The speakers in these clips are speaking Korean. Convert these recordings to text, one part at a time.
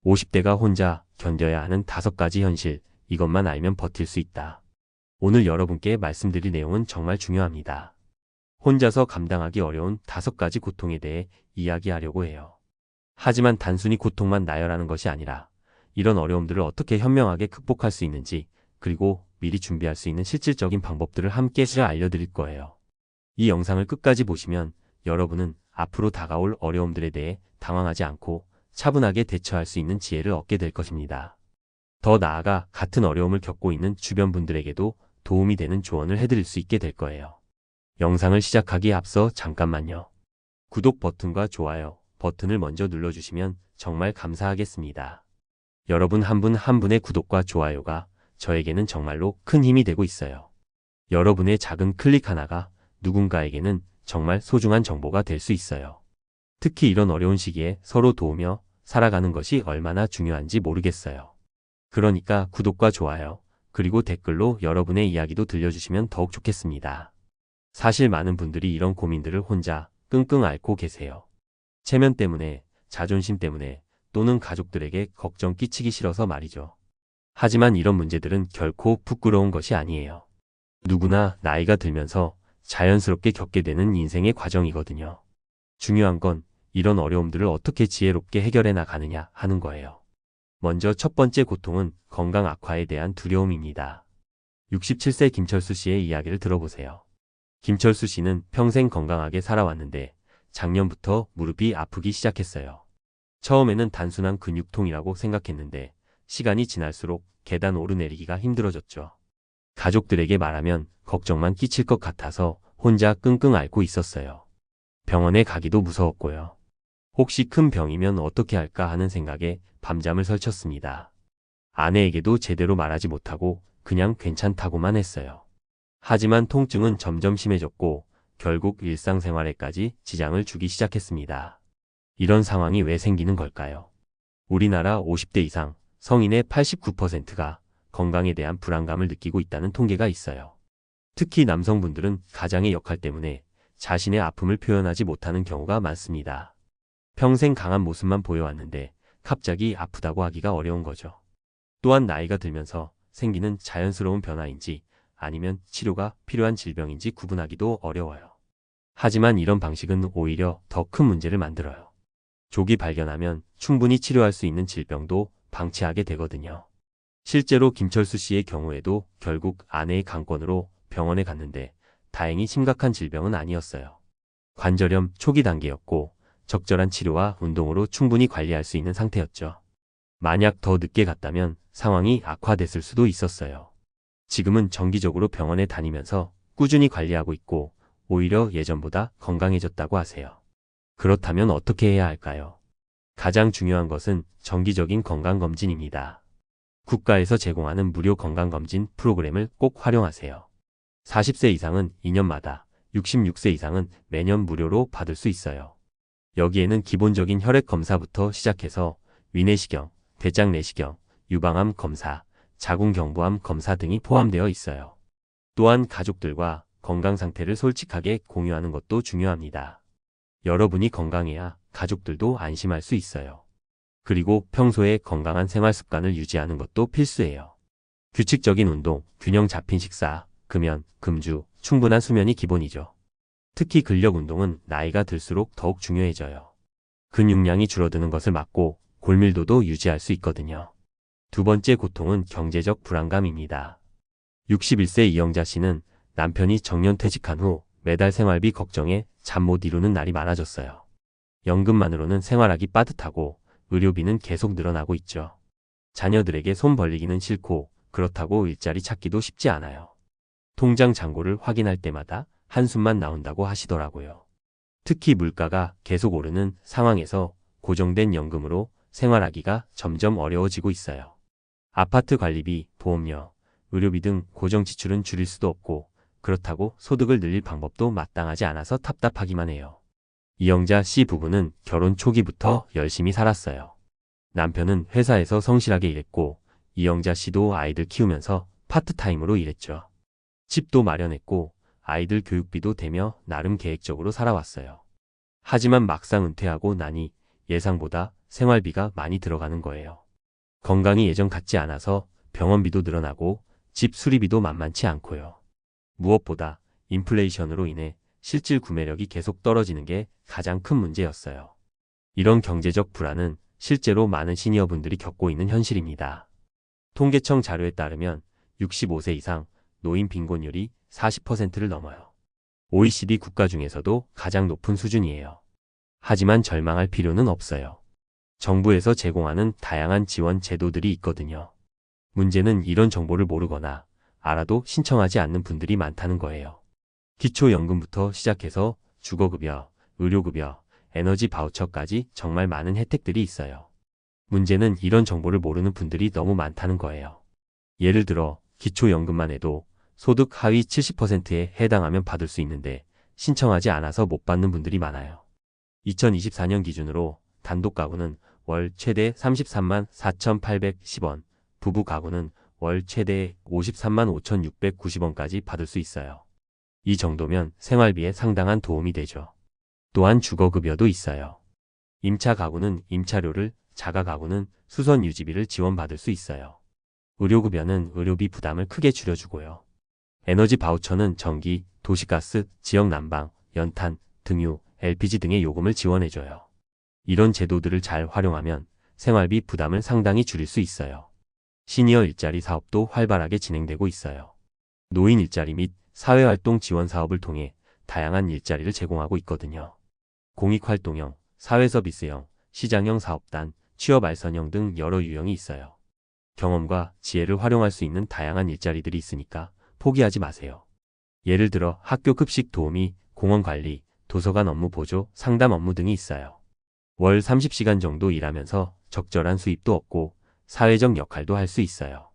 50대가 혼자 견뎌야 하는 5가지 현실, 이것만 알면 버틸 수 있다. 오늘 여러분께 말씀드릴 내용은 정말 중요합니다. 혼자서 감당하기 어려운 5가지 고통에 대해 이야기하려고 해요. 하지만 단순히 고통만 나열하는 것이 아니라 이런 어려움들을 어떻게 현명하게 극복할 수 있는지, 그리고 미리 준비할 수 있는 실질적인 방법들을 함께 알려드릴 거예요. 이 영상을 끝까지 보시면 여러분은 앞으로 다가올 어려움들에 대해 당황하지 않고 차분하게 대처할 수 있는 지혜를 얻게 될 것입니다. 더 나아가 같은 어려움을 겪고 있는 주변 분들에게도 도움이 되는 조언을 해드릴 수 있게 될 거예요. 영상을 시작하기에 앞서 잠깐만요. 구독 버튼과 좋아요 버튼을 먼저 눌러주시면 정말 감사하겠습니다. 여러분 한 분 한 분의 구독과 좋아요가 저에게는 정말로 큰 힘이 되고 있어요. 여러분의 작은 클릭 하나가 누군가에게는 정말 소중한 정보가 될 수 있어요. 특히 이런 어려운 시기에 서로 도우며 살아가는 것이 얼마나 중요한지 모르겠어요. 그러니까 구독과 좋아요, 그리고 댓글로 여러분의 이야기도 들려주시면 더욱 좋겠습니다. 사실 많은 분들이 이런 고민들을 혼자 끙끙 앓고 계세요. 체면 때문에, 자존심 때문에, 또는 가족들에게 걱정 끼치기 싫어서 말이죠. 하지만 이런 문제들은 결코 부끄러운 것이 아니에요. 누구나 나이가 들면서 자연스럽게 겪게 되는 인생의 과정이거든요. 중요한 건 이런 어려움들을 어떻게 지혜롭게 해결해 나가느냐 하는 거예요. 먼저 첫 번째 고통은 건강 악화에 대한 두려움입니다. 67세 김철수 씨의 이야기를 들어보세요. 김철수 씨는 평생 건강하게 살아왔는데 작년부터 무릎이 아프기 시작했어요. 처음에는 단순한 근육통이라고 생각했는데 시간이 지날수록 계단 오르내리기가 힘들어졌죠. 가족들에게 말하면 걱정만 끼칠 것 같아서 혼자 끙끙 앓고 있었어요. 병원에 가기도 무서웠고요. 혹시 큰 병이면 어떻게 할까 하는 생각에 밤잠을 설쳤습니다. 아내에게도 제대로 말하지 못하고 그냥 괜찮다고만 했어요. 하지만 통증은 점점 심해졌고 결국 일상생활에까지 지장을 주기 시작했습니다. 이런 상황이 왜 생기는 걸까요? 우리나라 50대 이상 성인의 89%가 건강에 대한 불안감을 느끼고 있다는 통계가 있어요. 특히 남성분들은 가장의 역할 때문에 자신의 아픔을 표현하지 못하는 경우가 많습니다. 평생 강한 모습만 보여왔는데 갑자기 아프다고 하기가 어려운 거죠. 또한 나이가 들면서 생기는 자연스러운 변화인지 아니면 치료가 필요한 질병인지 구분하기도 어려워요. 하지만 이런 방식은 오히려 더 큰 문제를 만들어요. 조기 발견하면 충분히 치료할 수 있는 질병도 방치하게 되거든요. 실제로 김철수 씨의 경우에도 결국 아내의 강권으로 병원에 갔는데 다행히 심각한 질병은 아니었어요. 관절염 초기 단계였고 적절한 치료와 운동으로 충분히 관리할 수 있는 상태였죠. 만약 더 늦게 갔다면 상황이 악화됐을 수도 있었어요. 지금은 정기적으로 병원에 다니면서 꾸준히 관리하고 있고 오히려 예전보다 건강해졌다고 하세요. 그렇다면 어떻게 해야 할까요? 가장 중요한 것은 정기적인 건강검진입니다. 국가에서 제공하는 무료 건강검진 프로그램을 꼭 활용하세요. 40세 이상은 2년마다, 66세 이상은 매년 무료로 받을 수 있어요. 여기에는 기본적인 혈액 검사부터 시작해서 위내시경, 대장 내시경, 유방암 검사, 자궁경부암 검사 등이 포함되어 있어요. 또한 가족들과 건강 상태를 솔직하게 공유하는 것도 중요합니다. 여러분이 건강해야 가족들도 안심할 수 있어요. 그리고 평소에 건강한 생활 습관을 유지하는 것도 필수예요. 규칙적인 운동, 균형 잡힌 식사, 금연, 금주, 충분한 수면이 기본이죠. 특히 근력 운동은 나이가 들수록 더욱 중요해져요. 근육량이 줄어드는 것을 막고 골밀도도 유지할 수 있거든요. 두 번째 고통은 경제적 불안감입니다. 61세 이영자 씨는 남편이 정년퇴직한 후 매달 생활비 걱정에 잠 못 이루는 날이 많아졌어요. 연금만으로는 생활하기 빠듯하고 의료비는 계속 늘어나고 있죠. 자녀들에게 손 벌리기는 싫고 그렇다고 일자리 찾기도 쉽지 않아요. 통장 잔고를 확인할 때마다 한숨만 나온다고 하시더라고요. 특히 물가가 계속 오르는 상황에서 고정된 연금으로 생활하기가 점점 어려워지고 있어요. 아파트 관리비, 보험료, 의료비 등 고정 지출은 줄일 수도 없고 그렇다고 소득을 늘릴 방법도 마땅하지 않아서 답답하기만 해요. 이영자 씨 부부는 결혼 초기부터 열심히 살았어요. 남편은 회사에서 성실하게 일했고 이영자 씨도 아이들 키우면서 파트타임으로 일했죠. 집도 마련했고 아이들 교육비도 대며 나름 계획적으로 살아왔어요. 하지만 막상 은퇴하고 나니 예상보다 생활비가 많이 들어가는 거예요. 건강이 예전 같지 않아서 병원비도 늘어나고 집 수리비도 만만치 않고요. 무엇보다 인플레이션으로 인해 실질 구매력이 계속 떨어지는 게 가장 큰 문제였어요. 이런 경제적 불안은 실제로 많은 시니어분들이 겪고 있는 현실입니다. 통계청 자료에 따르면 65세 이상 노인 빈곤율이 40%를 넘어요. OECD 국가 중에서도 가장 높은 수준이에요. 하지만 절망할 필요는 없어요. 정부에서 제공하는 다양한 지원 제도들이 있거든요. 문제는 이런 정보를 모르거나 알아도 신청하지 않는 분들이 많다는 거예요. 기초연금부터 시작해서 주거급여, 의료급여, 에너지 바우처까지 정말 많은 혜택들이 있어요. 문제는 이런 정보를 모르는 분들이 너무 많다는 거예요. 예를 들어 기초연금만 해도 소득 하위 70%에 해당하면 받을 수 있는데 신청하지 않아서 못 받는 분들이 많아요. 2024년 기준으로 단독 가구는 월 최대 33만 4,810원, 부부 가구는 월 최대 53만 5,690원까지 받을 수 있어요. 이 정도면 생활비에 상당한 도움이 되죠. 또한 주거급여도 있어요. 임차 가구는 임차료를, 자가 가구는 수선 유지비를 지원받을 수 있어요. 의료급여는 의료비 부담을 크게 줄여주고요. 에너지 바우처는 전기, 도시가스, 지역 난방, 연탄, 등유, LPG 등의 요금을 지원해줘요. 이런 제도들을 잘 활용하면 생활비 부담을 상당히 줄일 수 있어요. 시니어 일자리 사업도 활발하게 진행되고 있어요. 노인 일자리 및 사회활동 지원 사업을 통해 다양한 일자리를 제공하고 있거든요. 공익활동형, 사회서비스형, 시장형 사업단, 취업알선형 등 여러 유형이 있어요. 경험과 지혜를 활용할 수 있는 다양한 일자리들이 있으니까 포기하지 마세요. 예를 들어 학교 급식 도우미, 공원 관리, 도서관 업무 보조, 상담 업무 등이 있어요. 월 30시간 정도 일하면서 적절한 수입도 얻고 사회적 역할도 할 수 있어요.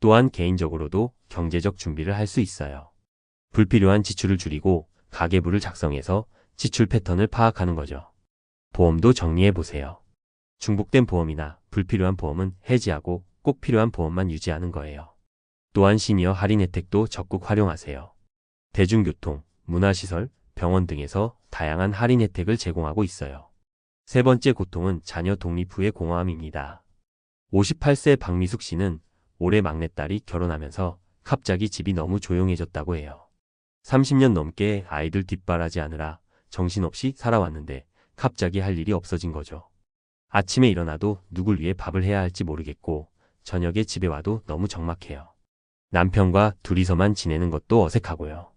또한 개인적으로도 경제적 준비를 할 수 있어요. 불필요한 지출을 줄이고 가계부를 작성해서 지출 패턴을 파악하는 거죠. 보험도 정리해 보세요. 중복된 보험이나 불필요한 보험은 해지하고 꼭 필요한 보험만 유지하는 거예요. 또한 시니어 할인 혜택도 적극 활용하세요. 대중교통, 문화시설, 병원 등에서 다양한 할인 혜택을 제공하고 있어요. 세 번째 고통은 자녀 독립 후의 공허함입니다. 58세 박미숙 씨는 올해 막내딸이 결혼하면서 갑자기 집이 너무 조용해졌다고 해요. 30년 넘게 아이들 뒷바라지하느라 정신없이 살아왔는데 갑자기 할 일이 없어진 거죠. 아침에 일어나도 누굴 위해 밥을 해야 할지 모르겠고 저녁에 집에 와도 너무 적막해요. 남편과 둘이서만 지내는 것도 어색하고요.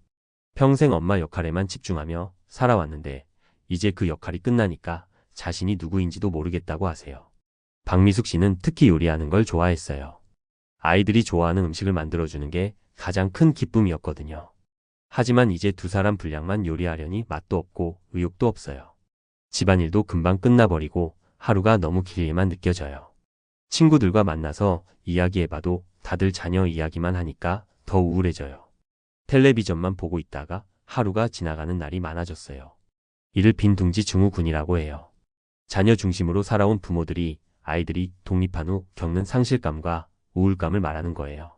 평생 엄마 역할에만 집중하며 살아왔는데 이제 그 역할이 끝나니까 자신이 누구인지도 모르겠다고 하세요. 박미숙 씨는 특히 요리하는 걸 좋아했어요. 아이들이 좋아하는 음식을 만들어주는 게 가장 큰 기쁨이었거든요. 하지만 이제 두 사람 분량만 요리하려니 맛도 없고 의욕도 없어요. 집안일도 금방 끝나버리고 하루가 너무 길게만 느껴져요. 친구들과 만나서 이야기해봐도 다들 자녀 이야기만 하니까 더 우울해져요. 텔레비전만 보고 있다가 하루가 지나가는 날이 많아졌어요. 이를 빈둥지 증후군이라고 해요. 자녀 중심으로 살아온 부모들이 아이들이 독립한 후 겪는 상실감과 우울감을 말하는 거예요.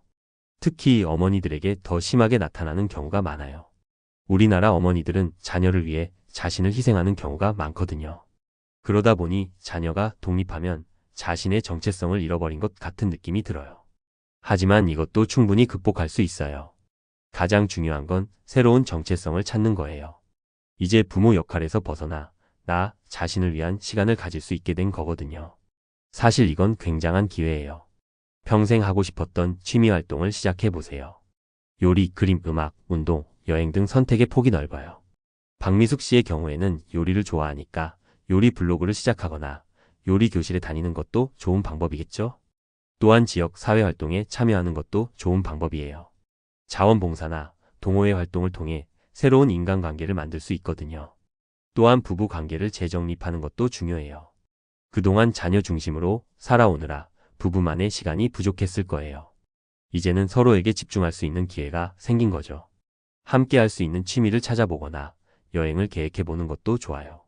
특히 어머니들에게 더 심하게 나타나는 경우가 많아요. 우리나라 어머니들은 자녀를 위해 자신을 희생하는 경우가 많거든요. 그러다 보니 자녀가 독립하면 자신의 정체성을 잃어버린 것 같은 느낌이 들어요. 하지만 이것도 충분히 극복할 수 있어요. 가장 중요한 건 새로운 정체성을 찾는 거예요. 이제 부모 역할에서 벗어나 나 자신을 위한 시간을 가질 수 있게 된 거거든요. 사실 이건 굉장한 기회예요. 평생 하고 싶었던 취미 활동을 시작해 보세요. 요리, 그림, 음악, 운동, 여행 등 선택의 폭이 넓어요. 박미숙 씨의 경우에는 요리를 좋아하니까 요리 블로그를 시작하거나 요리 교실에 다니는 것도 좋은 방법이겠죠? 또한 지역 사회 활동에 참여하는 것도 좋은 방법이에요. 자원봉사나 동호회 활동을 통해 새로운 인간관계를 만들 수 있거든요. 또한 부부 관계를 재정립하는 것도 중요해요. 그동안 자녀 중심으로 살아오느라 부부만의 시간이 부족했을 거예요. 이제는 서로에게 집중할 수 있는 기회가 생긴 거죠. 함께 할 수 있는 취미를 찾아보거나 여행을 계획해보는 것도 좋아요.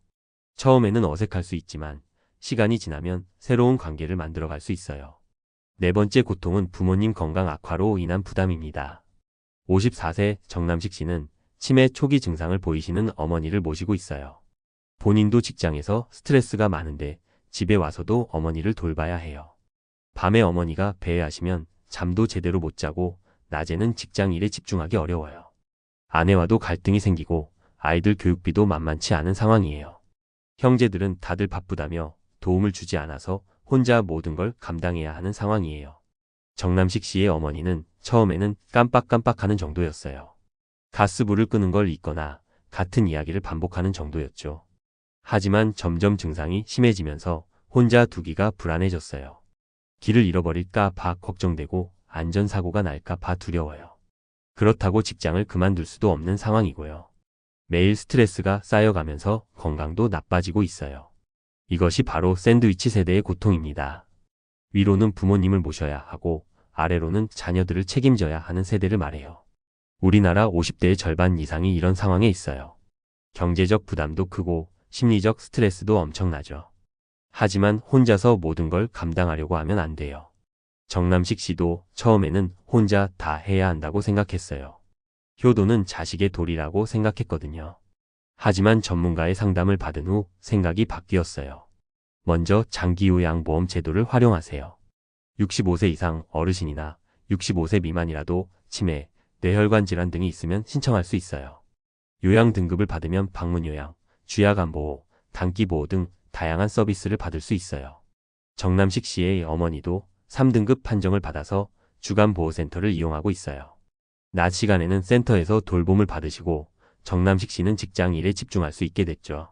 처음에는 어색할 수 있지만 시간이 지나면 새로운 관계를 만들어갈 수 있어요. 네 번째 고통은 부모님 건강 악화로 인한 부담입니다. 54세 정남식 씨는 치매 초기 증상을 보이시는 어머니를 모시고 있어요. 본인도 직장에서 스트레스가 많은데 집에 와서도 어머니를 돌봐야 해요. 밤에 어머니가 배회하시면 잠도 제대로 못 자고 낮에는 직장 일에 집중하기 어려워요. 아내와도 갈등이 생기고 아이들 교육비도 만만치 않은 상황이에요. 형제들은 다들 바쁘다며 도움을 주지 않아서 혼자 모든 걸 감당해야 하는 상황이에요. 정남식 씨의 어머니는 처음에는 깜빡깜빡하는 정도였어요. 가스불을 끄는 걸 잊거나 같은 이야기를 반복하는 정도였죠. 하지만 점점 증상이 심해지면서 혼자 두기가 불안해졌어요. 길을 잃어버릴까 봐 걱정되고 안전사고가 날까 봐 두려워요. 그렇다고 직장을 그만둘 수도 없는 상황이고요. 매일 스트레스가 쌓여가면서 건강도 나빠지고 있어요. 이것이 바로 샌드위치 세대의 고통입니다. 위로는 부모님을 모셔야 하고 아래로는 자녀들을 책임져야 하는 세대를 말해요. 우리나라 50대의 절반 이상이 이런 상황에 있어요. 경제적 부담도 크고 심리적 스트레스도 엄청나죠. 하지만 혼자서 모든 걸 감당하려고 하면 안 돼요. 정남식 씨도 처음에는 혼자 다 해야 한다고 생각했어요. 효도는 자식의 도리라고 생각했거든요. 하지만 전문가의 상담을 받은 후 생각이 바뀌었어요. 먼저 장기요양보험 제도를 활용하세요. 65세 이상 어르신이나 65세 미만이라도 치매, 뇌혈관 질환 등이 있으면 신청할 수 있어요. 요양 등급을 받으면 방문요양, 주야간보호, 단기보호 등 다양한 서비스를 받을 수 있어요. 정남식 씨의 어머니도 3등급 판정을 받아서 주간보호센터를 이용하고 있어요. 낮 시간에는 센터에서 돌봄을 받으시고 정남식 씨는 직장 일에 집중할 수 있게 됐죠.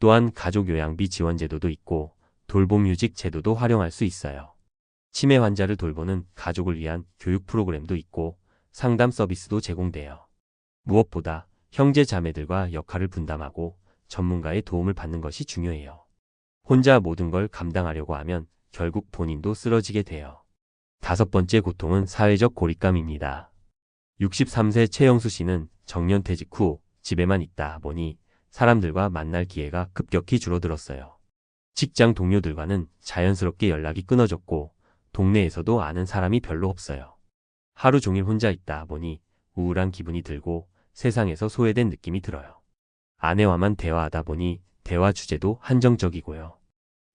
또한 가족요양비 지원제도도 있고 돌봄휴직 제도도 활용할 수 있어요. 치매 환자를 돌보는 가족을 위한 교육 프로그램도 있고 상담 서비스도 제공돼요. 무엇보다 형제 자매들과 역할을 분담하고 전문가의 도움을 받는 것이 중요해요. 혼자 모든 걸 감당하려고 하면 결국 본인도 쓰러지게 돼요. 5번째 고통은 사회적 고립감입니다. 63세 최영수 씨는 정년퇴직 후 집에만 있다 보니 사람들과 만날 기회가 급격히 줄어들었어요. 직장 동료들과는 자연스럽게 연락이 끊어졌고 동네에서도 아는 사람이 별로 없어요. 하루 종일 혼자 있다 보니 우울한 기분이 들고 세상에서 소외된 느낌이 들어요. 아내와만 대화하다 보니 대화 주제도 한정적이고요.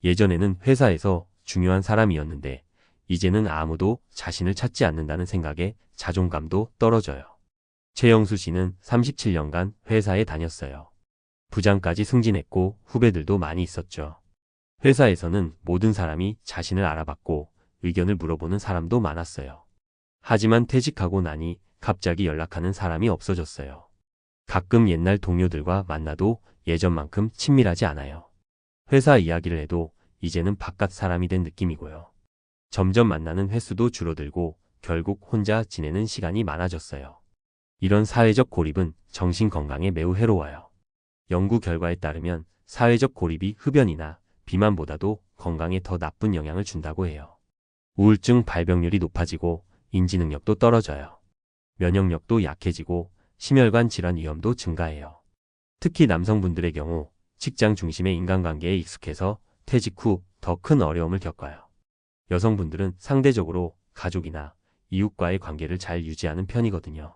예전에는 회사에서 중요한 사람이었는데 이제는 아무도 자신을 찾지 않는다는 생각에 자존감도 떨어져요. 최영수 씨는 37년간 회사에 다녔어요. 부장까지 승진했고 후배들도 많이 있었죠. 회사에서는 모든 사람이 자신을 알아봤고 의견을 물어보는 사람도 많았어요. 하지만 퇴직하고 나니 갑자기 연락하는 사람이 없어졌어요. 가끔 옛날 동료들과 만나도 예전만큼 친밀하지 않아요. 회사 이야기를 해도 이제는 바깥 사람이 된 느낌이고요. 점점 만나는 횟수도 줄어들고 결국 혼자 지내는 시간이 많아졌어요. 이런 사회적 고립은 정신 건강에 매우 해로워요. 연구 결과에 따르면 사회적 고립이 흡연이나 비만보다도 건강에 더 나쁜 영향을 준다고 해요. 우울증 발병률이 높아지고 인지능력도 떨어져요. 면역력도 약해지고 심혈관 질환 위험도 증가해요. 특히 남성분들의 경우 직장 중심의 인간관계에 익숙해서 퇴직 후 더 큰 어려움을 겪어요. 여성분들은 상대적으로 가족이나 이웃과의 관계를 잘 유지하는 편이거든요.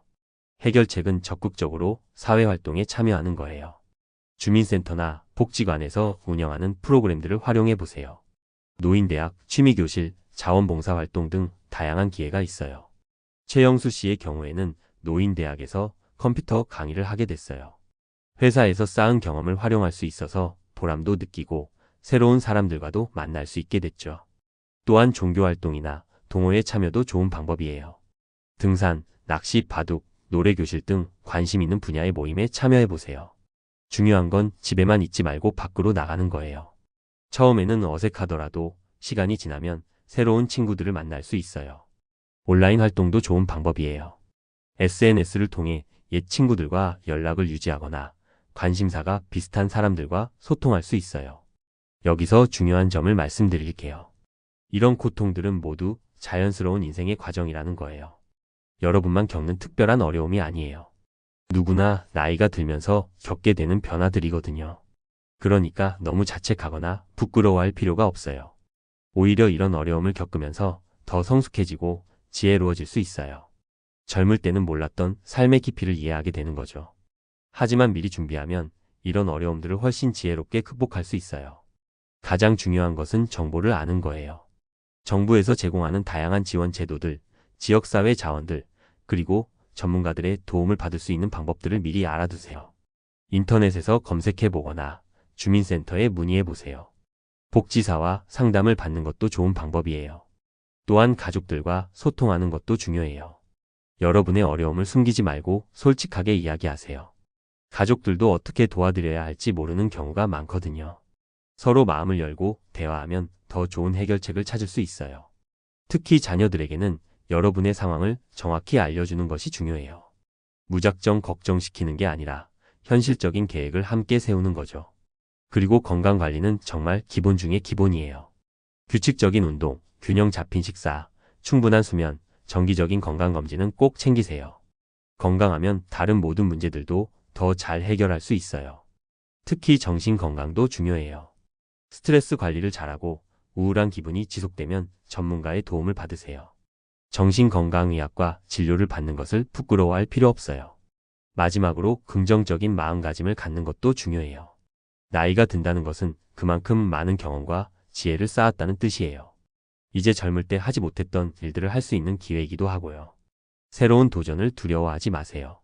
해결책은 적극적으로 사회활동에 참여하는 거예요. 주민센터나 복지관에서 운영하는 프로그램들을 활용해 보세요. 노인대학, 취미교실, 자원봉사활동 등 다양한 기회가 있어요. 최영수 씨의 경우에는 노인대학에서 컴퓨터 강의를 하게 됐어요. 회사에서 쌓은 경험을 활용할 수 있어서 보람도 느끼고 새로운 사람들과도 만날 수 있게 됐죠. 또한 종교활동이나 동호회 참여도 좋은 방법이에요. 등산, 낚시, 바둑, 노래교실 등 관심 있는 분야의 모임에 참여해보세요. 중요한 건 집에만 있지 말고 밖으로 나가는 거예요. 처음에는 어색하더라도 시간이 지나면 새로운 친구들을 만날 수 있어요. 온라인 활동도 좋은 방법이에요. SNS를 통해 옛 친구들과 연락을 유지하거나 관심사가 비슷한 사람들과 소통할 수 있어요. 여기서 중요한 점을 말씀드릴게요. 이런 고통들은 모두 자연스러운 인생의 과정이라는 거예요. 여러분만 겪는 특별한 어려움이 아니에요. 누구나 나이가 들면서 겪게 되는 변화들이거든요. 그러니까 너무 자책하거나 부끄러워할 필요가 없어요. 오히려 이런 어려움을 겪으면서 더 성숙해지고 지혜로워질 수 있어요. 젊을 때는 몰랐던 삶의 깊이를 이해하게 되는 거죠. 하지만 미리 준비하면 이런 어려움들을 훨씬 지혜롭게 극복할 수 있어요. 가장 중요한 것은 정보를 아는 거예요. 정부에서 제공하는 다양한 지원 제도들, 지역사회 자원들, 그리고 전문가들의 도움을 받을 수 있는 방법들을 미리 알아두세요. 인터넷에서 검색해 보거나 주민센터에 문의해 보세요. 복지사와 상담을 받는 것도 좋은 방법이에요. 또한 가족들과 소통하는 것도 중요해요. 여러분의 어려움을 숨기지 말고 솔직하게 이야기하세요. 가족들도 어떻게 도와드려야 할지 모르는 경우가 많거든요. 서로 마음을 열고 대화하면 더 좋은 해결책을 찾을 수 있어요. 특히 자녀들에게는 여러분의 상황을 정확히 알려주는 것이 중요해요. 무작정 걱정시키는 게 아니라 현실적인 계획을 함께 세우는 거죠. 그리고 건강관리는 정말 기본 중의 기본이에요. 규칙적인 운동, 균형 잡힌 식사, 충분한 수면, 정기적인 건강검진은 꼭 챙기세요. 건강하면 다른 모든 문제들도 더 잘 해결할 수 있어요. 특히 정신 건강도 중요해요. 스트레스 관리를 잘하고 우울한 기분이 지속되면 전문가의 도움을 받으세요. 정신건강의학과 진료를 받는 것을 부끄러워할 필요 없어요. 마지막으로 긍정적인 마음가짐을 갖는 것도 중요해요. 나이가 든다는 것은 그만큼 많은 경험과 지혜를 쌓았다는 뜻이에요. 이제 젊을 때 하지 못했던 일들을 할 수 있는 기회이기도 하고요. 새로운 도전을 두려워하지 마세요.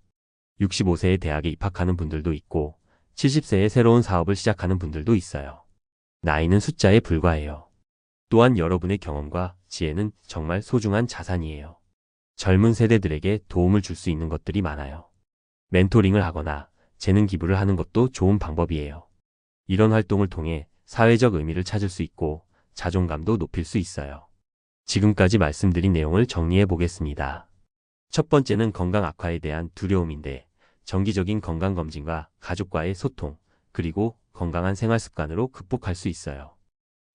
65세에 대학에 입학하는 분들도 있고 70세에 새로운 사업을 시작하는 분들도 있어요. 나이는 숫자에 불과해요. 또한 여러분의 경험과 지혜는 정말 소중한 자산이에요. 젊은 세대들에게 도움을 줄 수 있는 것들이 많아요. 멘토링을 하거나 재능 기부를 하는 것도 좋은 방법이에요. 이런 활동을 통해 사회적 의미를 찾을 수 있고 자존감도 높일 수 있어요. 지금까지 말씀드린 내용을 정리해 보겠습니다. 첫 번째는 건강 악화에 대한 두려움인데 정기적인 건강검진과 가족과의 소통, 그리고 건강한 생활 습관으로 극복할 수 있어요.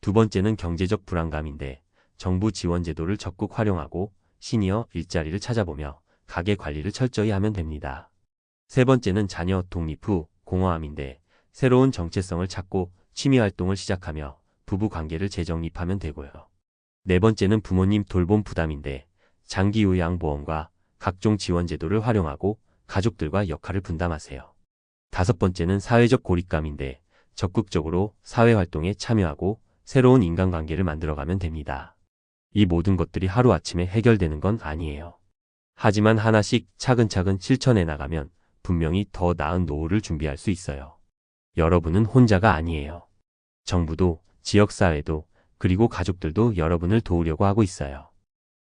두 번째는 경제적 불안감인데 정부 지원 제도를 적극 활용하고 시니어 일자리를 찾아보며 가계 관리를 철저히 하면 됩니다. 세 번째는 자녀 독립 후 공허함인데 새로운 정체성을 찾고 취미 활동을 시작하며 부부 관계를 재정립하면 되고요. 네 번째는 부모님 돌봄 부담인데 장기 요양보험과 각종 지원 제도를 활용하고 가족들과 역할을 분담하세요. 다섯 번째는 사회적 고립감인데 적극적으로 사회활동에 참여하고 새로운 인간관계를 만들어가면 됩니다. 이 모든 것들이 하루아침에 해결되는 건 아니에요. 하지만 하나씩 차근차근 실천해 나가면 분명히 더 나은 노후를 준비할 수 있어요. 여러분은 혼자가 아니에요. 정부도, 지역사회도, 그리고 가족들도 여러분을 도우려고 하고 있어요.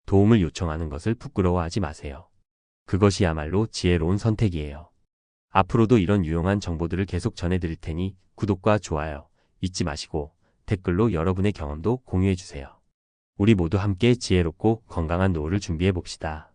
도움을 요청하는 것을 부끄러워하지 마세요. 그것이야말로 지혜로운 선택이에요. 앞으로도 이런 유용한 정보들을 계속 전해드릴 테니 구독과 좋아요 잊지 마시고 댓글로 여러분의 경험도 공유해주세요. 우리 모두 함께 지혜롭고 건강한 노후를 준비해 봅시다.